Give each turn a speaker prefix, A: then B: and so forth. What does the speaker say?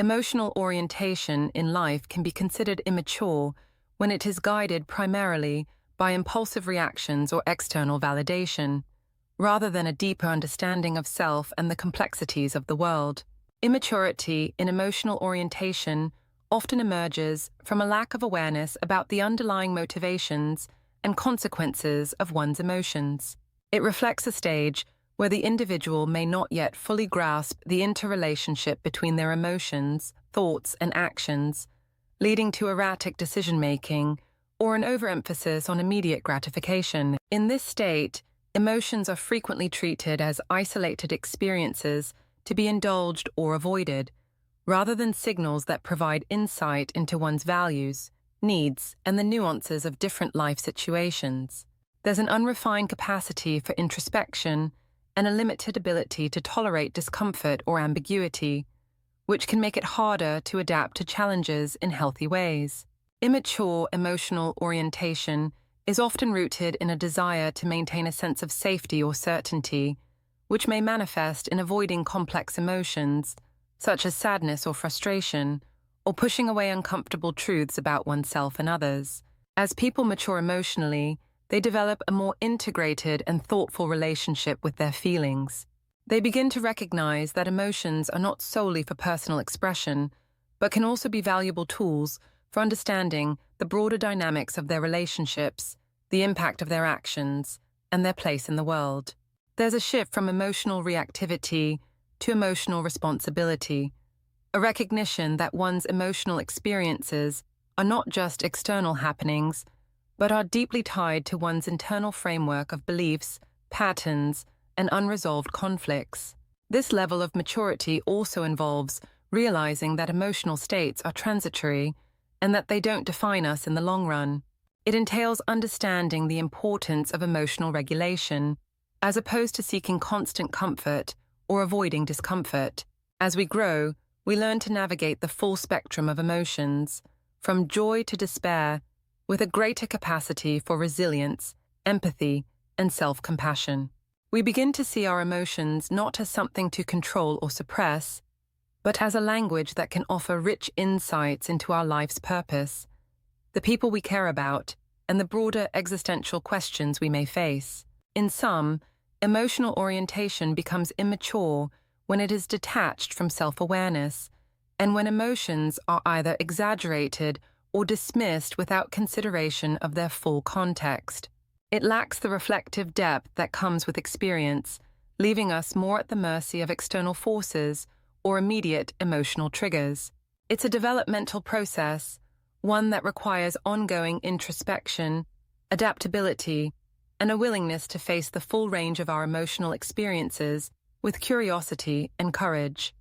A: Emotional orientation in life can be considered immature when it is guided primarily by impulsive reactions or external validation, rather than a deeper understanding of self and the complexities of the world. Immaturity in emotional orientation often emerges from a lack of awareness about the underlying motivations and consequences of one's emotions. It reflects a stage where the individual may not yet fully grasp the interrelationship between their emotions, thoughts, and actions, leading to erratic decision-making or an overemphasis on immediate gratification. In this state, emotions are frequently treated as isolated experiences to be indulged or avoided, rather than signals that provide insight into one's values, needs, and the nuances of different life situations. There's an unrefined capacity for introspection and a limited ability to tolerate discomfort or ambiguity, which can make it harder to adapt to challenges in healthy ways. Immature emotional orientation is often rooted in a desire to maintain a sense of safety or certainty, which may manifest in avoiding complex emotions, such as sadness or frustration, or pushing away uncomfortable truths about oneself and others. As people mature emotionally, they develop a more integrated and thoughtful relationship with their feelings. They begin to recognize that emotions are not solely for personal expression, but can also be valuable tools for understanding the broader dynamics of their relationships, the impact of their actions, and their place in the world. There's a shift from emotional reactivity to emotional responsibility, a recognition that one's emotional experiences are not just external happenings, but are deeply tied to one's internal framework of beliefs, patterns, and unresolved conflicts. This level of maturity also involves realizing that emotional states are transitory and that they don't define us in the long run. It entails understanding the importance of emotional regulation, as opposed to seeking constant comfort or avoiding discomfort. As we grow, we learn to navigate the full spectrum of emotions, from joy to despair, with a greater capacity for resilience, empathy, and self-compassion. We begin to see our emotions not as something to control or suppress, but as a language that can offer rich insights into our life's purpose, the people we care about, and the broader existential questions we may face. In sum, emotional orientation becomes immature when it is detached from self-awareness, and when emotions are either exaggerated or dismissed without consideration of their full context. It lacks the reflective depth that comes with experience, leaving us more at the mercy of external forces or immediate emotional triggers. It's a developmental process, one that requires ongoing introspection, adaptability, and a willingness to face the full range of our emotional experiences with curiosity and courage.